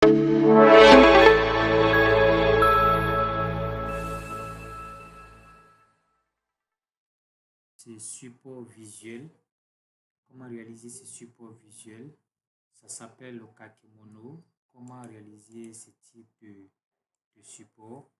Ces supports visuels, comment réaliser ces supports visuels. Ça s'appelle le kakemono. Comment réaliser ce type de support.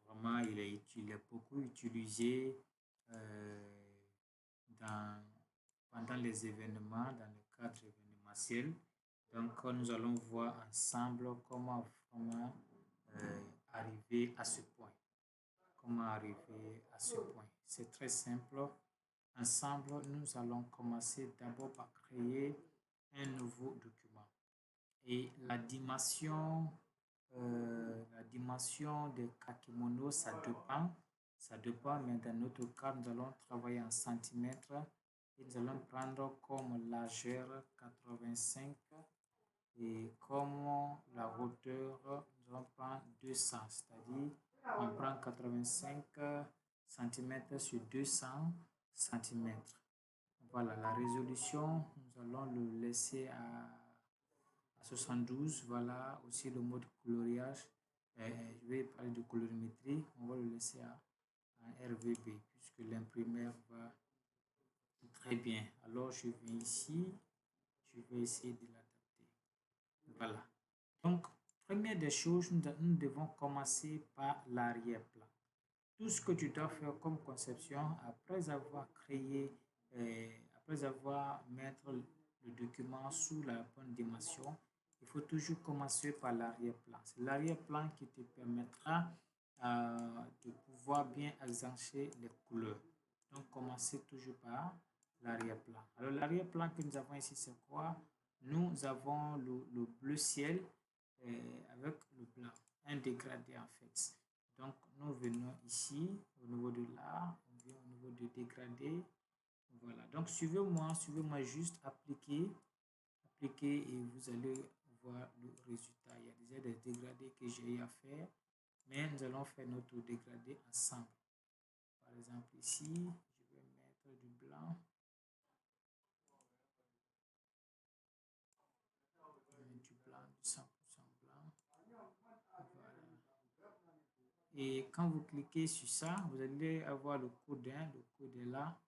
Vraiment, il est beaucoup utilisé euh, dans, pendant les événements, dans le cadre événementiel. Donc, nous allons voir ensemble comment vraiment arriver à ce point. Comment arriver à ce point. C'est très simple. Ensemble, nous allons commencer d'abord par créer un nouveau document. Et la dimension de kakemono, ça dépend. Ça dépend, mais dans notre cas, nous allons travailler en centimètres et nous allons prendre comme largeur 85 et comme la hauteur, nous allons prendre 200, c'est-à-dire on prend 85 cm sur 200 cm. Voilà, la résolution, nous allons le laisser à 72. Voilà aussi le mode coloriage. Je vais parler de colorimétrie. On va le laisser à RVB puisque l'imprimeur va très bien. Alors je viens ici, je vais essayer de l'adapter. Voilà. Donc, première des choses, nous devons commencer par l'arrière-plan. Tout ce que tu dois faire comme conception après avoir créé, après avoir mettre le document sous la bonne dimension, il faut toujours commencer par l'arrière-plan. C'est l'arrière-plan qui te permettra de pouvoir bien exercer les couleurs. Donc, commencez toujours par l'arrière-plan. Alors, l'arrière-plan que nous avons ici, c'est quoi? Nous avons le bleu ciel avec le blanc, un dégradé en fait. Donc, nous venons ici, au niveau de là, on vient au niveau de dégradé. Voilà. Donc, suivez-moi juste appliquer et vous allez voir le résultat. Il y a déjà des dégradés que j'ai à faire, mais nous allons faire notre dégradé ensemble. Par exemple, ici, je vais mettre du blanc. Du blanc, du 100% blanc. Voilà. Et quand vous cliquez sur ça, vous allez avoir le code 1, le code est là,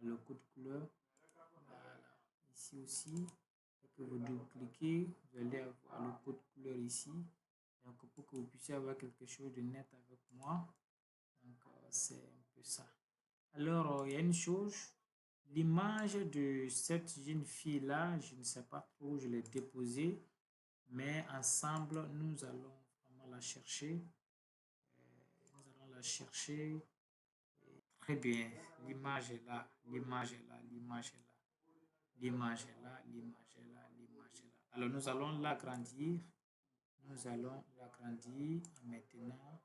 le code couleur. Voilà. Ici aussi, que vous double-cliquez, vous allez avoir le code couleur ici. Donc, pour que vous puissiez avoir quelque chose de net avec moi. Donc, c'est un peu ça. Alors, il y a une chose, l'image de cette jeune fille-là, je ne sais pas trop où je l'ai déposée, mais ensemble, nous allons vraiment la chercher. Nous allons la chercher. Très bien, l'image est là, l'image est là, l'image est là, l'image est là, l'image est là, l'image est là. Alors, nous allons l'agrandir. Nous allons l'agrandir maintenant.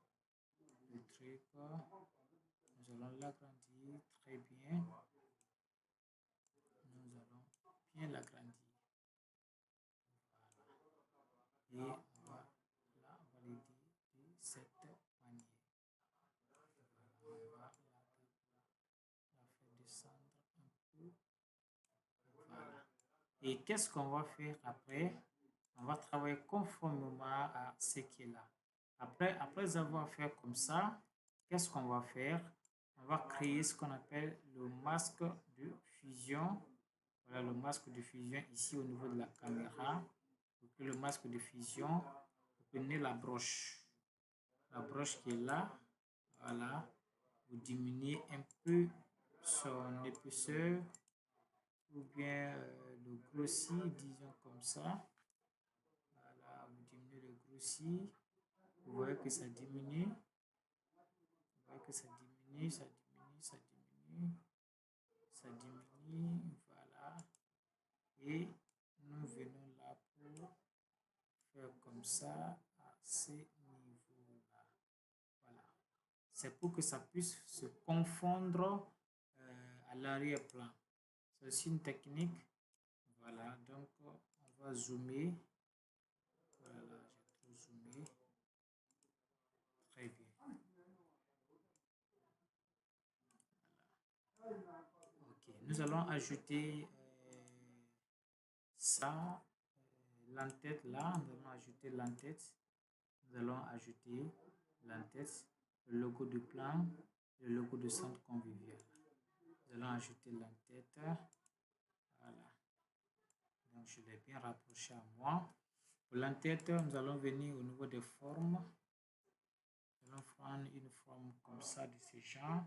Le truc, nous allons l'agrandir très bien. Nous allons bien l'agrandir. Voilà. Et on va la valider de cette manière. Voilà. On va la faire descendre un peu. Voilà. Et qu'est-ce qu'on va faire après? On va travailler conformément à ce qui est là. Après avoir fait comme ça, qu'est-ce qu'on va faire? On va créer ce qu'on appelle le masque de fusion. Voilà le masque de fusion ici au niveau de la caméra. Pour le masque de fusion, vous prenez la broche qui est là. Voilà. Vous diminuez un peu son épaisseur ou bien le grossir, disons comme ça. Voilà, vous diminuez le grossir. Vous voyez que ça diminue. Vous voyez que ça diminue, ça diminue, ça diminue. Ça diminue, voilà. Et nous venons là pour faire comme ça à ce niveau-là. Voilà. C'est pour que ça puisse se confondre à l'arrière-plan. C'est aussi une technique. Voilà, donc on va zoomer. Voilà, j'ai trop zoomé. Très bien. Ok, nous allons ajouter ça l'entête là, nous allons ajouter l'entête. Nous allons ajouter l'entête, le logo de plan, le logo de centre convivial. Nous allons ajouter l'entête. Voilà. Donc, je l'ai bien rapproché à moi. Pour l'entête, nous allons venir au niveau des formes. Nous allons prendre une forme comme ça de ce genre.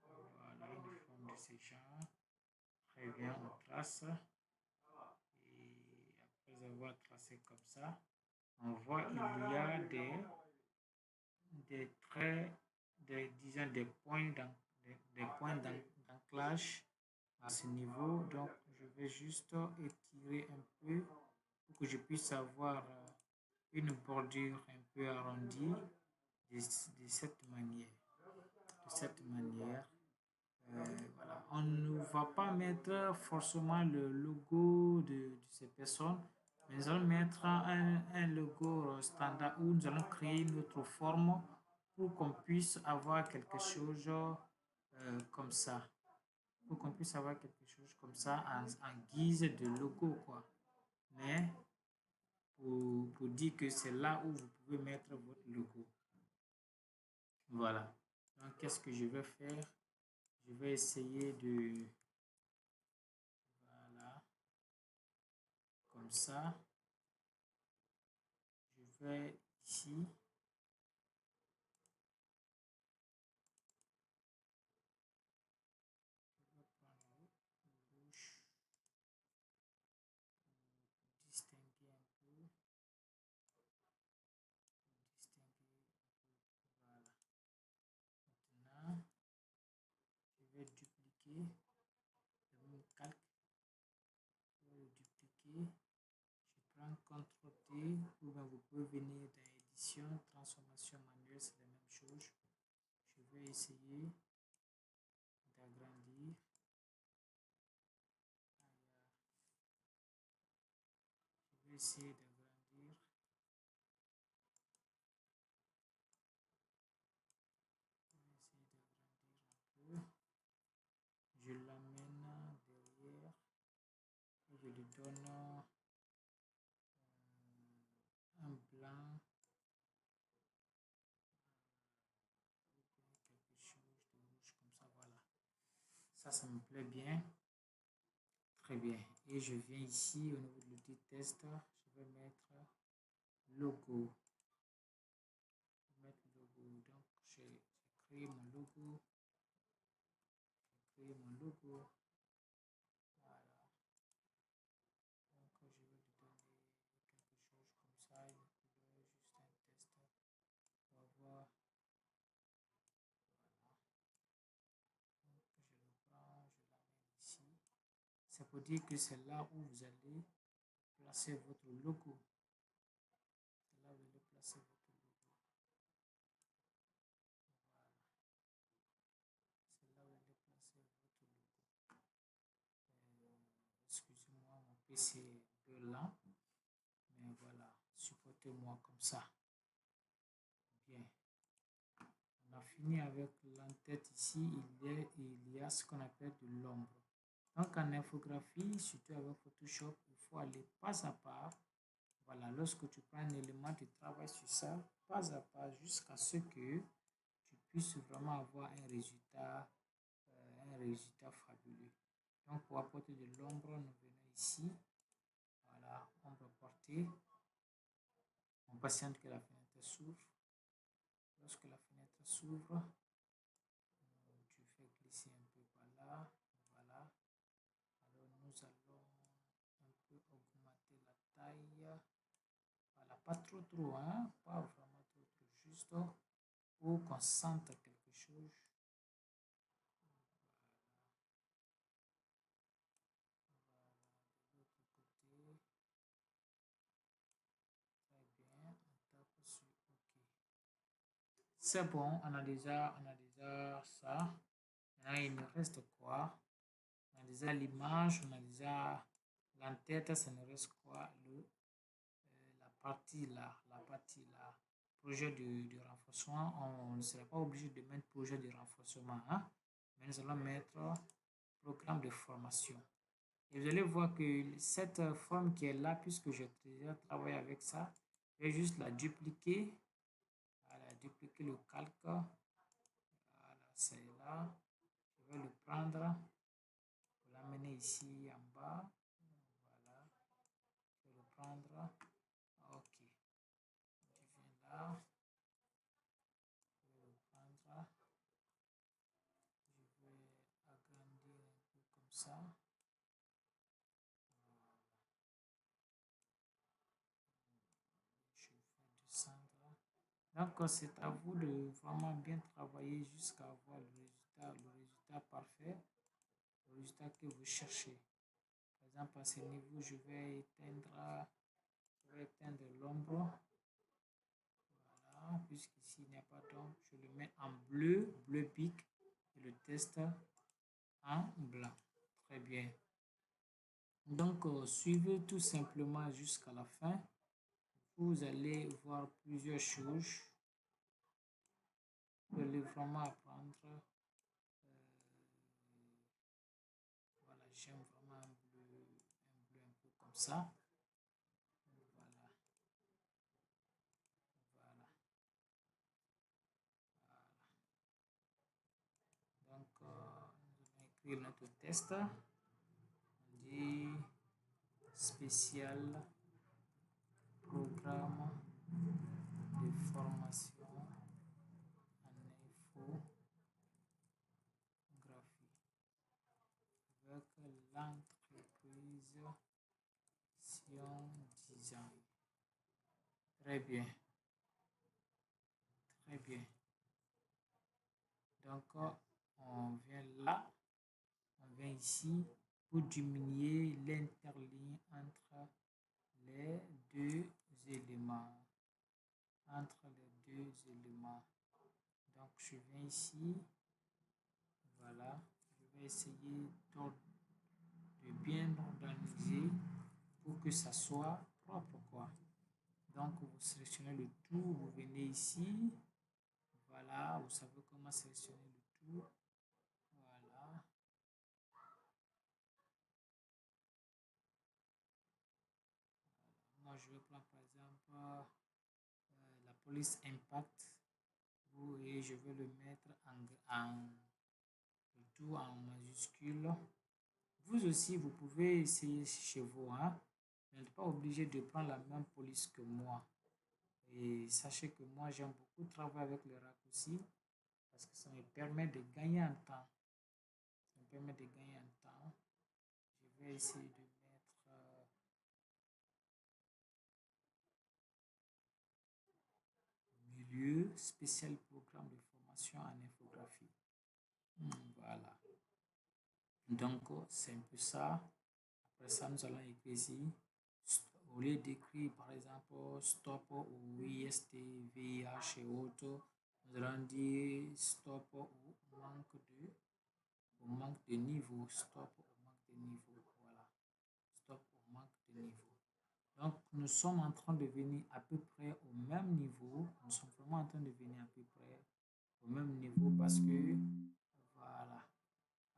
Voilà, une forme de ce genre. Très bien, on trace. Et après avoir tracé comme ça, on voit il y a des traits, disons des points d'ancrage à ce niveau. Donc, je vais juste étirer un peu pour que je puisse avoir une bordure un peu arrondie de cette manière. Voilà. On ne va pas mettre forcément le logo de ces personnes, mais nous allons mettre un logo standard où nous allons créer notre forme pour qu'on puisse avoir quelque chose comme ça. Pour qu'on puisse avoir quelque chose comme ça en guise de logo, quoi. Mais pour dire que c'est là où vous pouvez mettre votre logo. Voilà. Donc, qu'est-ce que je vais faire? Je vais essayer de... Voilà. Comme ça. Je vais ici. Je vais prendre le rouge pour distinguer un peu. Voilà. Maintenant, je vais dupliquer le même calque. Je vais le dupliquer. Je prends CTRL-T ou bien vous pouvez venir dans édition, transformation manuelle, c'est la même chose. Je vais essayer d'agrandir. Je vais essayer d'agrandir. Je l'amène derrière et je lui donne un blanc, quelque chose de rouge comme ça, voilà. Ça me plaît bien. Très bien. Et je viens ici au niveau de l'outil test, je vais mettre logo. Donc, j'ai créé mon logo. Voilà. Donc, je vais lui donner quelque chose comme ça, une couleur, juste un test. On va voir. Voilà. Donc, je le prends, je l'amène ici. Ça veut dire que c'est là où vous allez placer votre logo. C'est là où vous allez placer votre logo. Voilà. C'est là où vous allez placer votre logo. Excusez-moi, mon PC est un peu lent. Mais voilà, supportez-moi comme ça. Bien. On a fini avec l'entête ici. Il y a ce qu'on appelle de l'ombre. Donc en infographie, surtout avec Photoshop, il faut aller pas à pas. Voilà, lorsque tu prends un élément, tu travailles sur ça pas à pas jusqu'à ce que tu puisses vraiment avoir un résultat fabuleux. Donc pour apporter de l'ombre, nous venons ici. Voilà, ombre portée. On patiente que la fenêtre s'ouvre. Lorsque la fenêtre s'ouvre, tu fais glisser un peu par là. Voilà. Alors nous allons un peu augmenter la taille. Voilà, pas trop, hein? Pas vraiment trop, juste pour qu'on sente quelque chose. Voilà, de l'autre côté. Très bien, on tape sur OK. C'est bon, on a déjà ça. Maintenant, il me reste quoi? On a déjà l'image, on a déjà l'entête, ça nous reste quoi? La partie là, projet de renforcement. On ne sera pas obligé de mettre projet de renforcement, hein? Mais nous allons mettre programme de formation. Et vous allez voir que cette forme qui est là, puisque j'ai déjà travaillé avec ça, je vais juste la dupliquer. Voilà, dupliquer le calque. Voilà, c'est là. Je vais le prendre pour l'amener ici en bas. Voilà, je vais le prendre. Ok, je viens là. Je vais le prendre. Je vais agrandir un peu comme ça. Je vais descendre. Donc, c'est à vous de vraiment bien travailler jusqu'à avoir le résultat parfait, le résultat que vous cherchez. Par exemple, à ce niveau, je vais éteindre l'ombre. Voilà, puisqu'ici il n'y a pas d'ombre, je le mets en bleu, bleu pic, et le test en blanc. Très bien. Donc, suivez tout simplement jusqu'à la fin. Vous allez voir plusieurs choses. Vous allez vraiment apprendre. Voilà, j'aime vraiment un peu comme ça. Voilà, voilà, voilà. Donc, nous allons écrire notre test. On dit spécial programme de formation en infographie avec l'entreprise Sion Design. Très bien, très bien. Donc, on vient là, on vient ici pour diminuer l'interligne entre les deux éléments. Entre les deux éléments. Donc, je viens ici. Voilà. Je vais essayer de bien organiser pour que ça soit propre, quoi. Donc, vous sélectionnez le tout, vous venez ici. Voilà, vous savez comment sélectionner le tout. Voilà. Moi, je vais prendre par exemple la police impact. Et je vais le mettre le tout en majuscule. Vous aussi, vous pouvez essayer chez vous. Hein? Vous n'êtes pas obligé de prendre la même police que moi. Et sachez que moi, j'aime beaucoup travailler avec les raccourcis parce que ça me permet de gagner en temps. Ça me permet de gagner en temps. Je vais essayer de mettre milieu spécial programme de formation en infographie. Voilà. Donc, c'est un peu ça. Après ça, nous allons écrire ici. Au lieu d'écrire par exemple stop ou IST, VIH et autres, nous allons dire stop au manque de niveau. Stop au manque de niveau. Voilà. Stop au manque de niveau. Donc, nous sommes en train de venir à peu près au même niveau. Nous sommes vraiment en train de venir à peu près au même niveau parce que, voilà.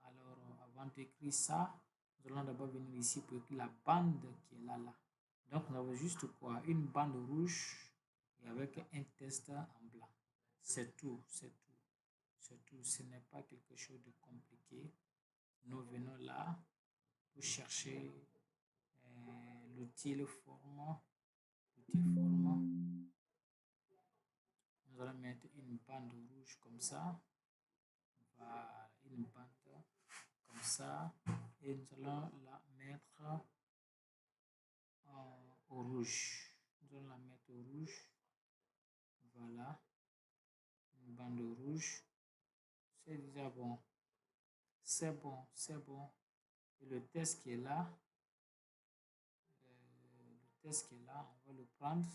Alors, avant d'écrire ça, nous allons d'abord venir ici pour écrire la bande qui est là, là. Donc, nous avons juste quoi? Une bande rouge et avec un test en blanc. C'est tout, c'est tout, c'est tout. Ce n'est pas quelque chose de compliqué. Nous venons là pour chercher l'outil forme. Nous allons mettre une bande rouge comme ça. Voilà, une bande comme ça. Et nous allons la mettre au rouge. Nous allons la mettre au rouge. Voilà. Une bande rouge. C'est déjà bon. C'est bon, c'est bon. Et le test qui est là, on va le prendre.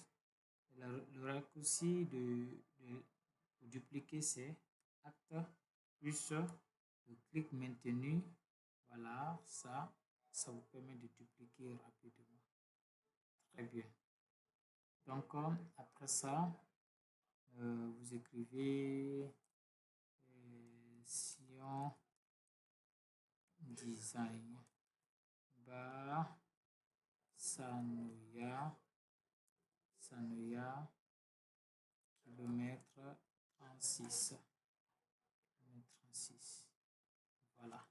Le raccourci pour dupliquer c'est acte plus le clic maintenu. Voilà, ça vous permet de dupliquer rapidement. Très bien. Donc, après ça, vous écrivez Sion Design by Sanoya, Sanoya, Sanoya, kilomètre 36. Kilomètre 36. Voilà.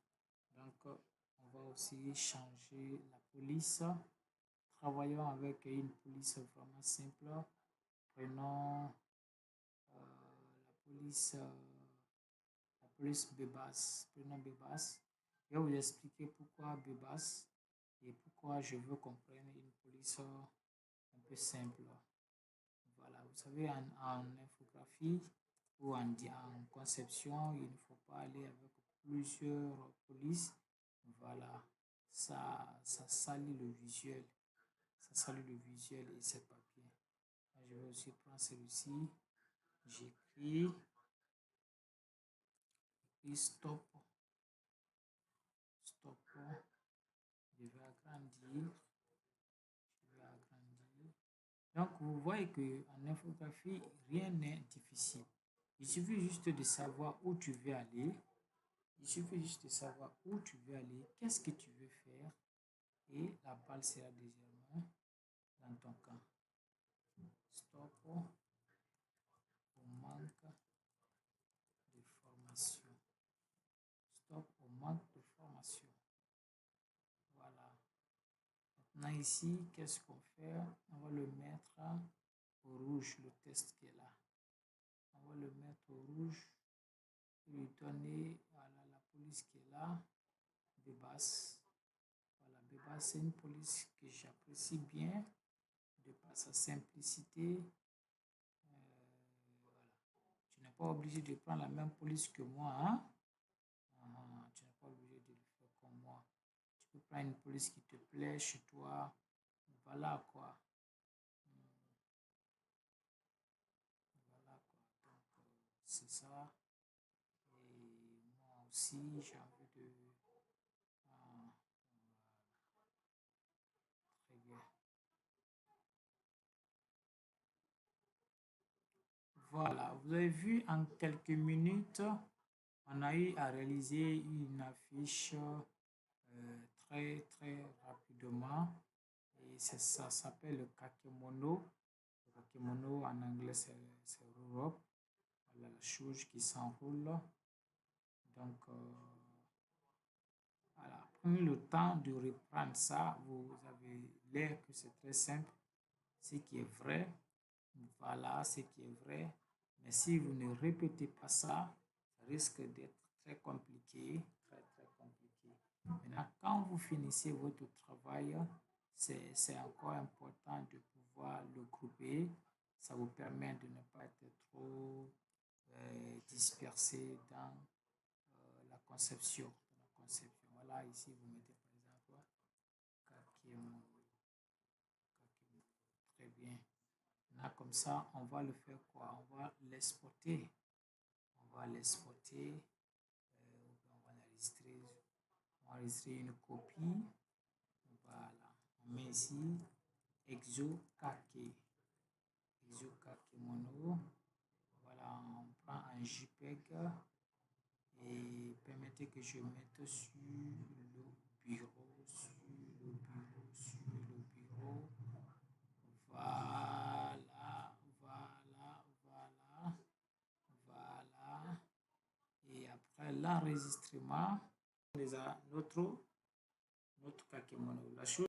Donc, on va aussi changer la police. Travaillons avec une police vraiment simple. Prenons la police Bebas. Prenons Bebas. Je vais vous expliquer pourquoi Bebas et pourquoi je veux qu'on prenne une police un peu simple. Voilà, vous savez, en infographie ou en conception, il ne faut pas aller avec plusieurs polices. Voilà, ça salit le visuel. Ça salit le visuel et c'est pas bien. Je vais aussi prendre celui-ci. J'écris stop. Stop. Je vais agrandir. Je vais agrandir. Donc, vous voyez qu'en infographie, rien n'est difficile. Il suffit juste de savoir où tu veux aller. Il suffit juste de savoir où tu veux aller, qu'est-ce que tu veux faire, et la balle sera légèrement dans ton camp. Stop au manque de formation. Stop au manque de formation. Voilà. Maintenant ici, qu'est-ce qu'on fait? On va le mettre au rouge, le test qui est là. On va le mettre au rouge. Lui donner voilà, la police qui est là, Bebas. Voilà, Bebas, c'est une police que j'apprécie bien de par sa simplicité. Voilà. Tu n'es pas obligé de prendre la même police que moi. Hein? Tu n'es pas obligé de le faire comme moi. Tu peux prendre une police qui te plaît chez toi. Voilà quoi. Voilà quoi. Donc, c'est ça. Et moi aussi, j'ai envie de... très bien. Voilà, vous avez vu en quelques minutes, on a eu à réaliser une affiche très rapidement. Et ça s'appelle le kakemono. Le kakemono en anglais c'est robe. Voilà la chose qui s'enroule. Donc voilà, prenez le temps de reprendre ça. Vous avez l'air que c'est très simple, ce qui est vrai. Voilà ce qui est vrai. Mais si vous ne répétez pas ça, ça risque d'être très compliqué, très compliqué. Maintenant, quand vous finissez votre travail, c'est encore important de pouvoir le grouper. Ça vous permet de ne pas être trop dispersé dans la conception. Voilà, ici, vous mettez par exemple Kakemono. Très bien. Là, comme ça, on va le faire quoi? On va l'exporter. On va l'exporter. On va l'enregistrer. On va enregistrer une copie. Voilà. On met ici Exokake. Exokakemono. Voilà, on prend un JPEG et permettez que je mette sur le bureau. Voilà. Et après l'enregistrement, notre kakemono. La chose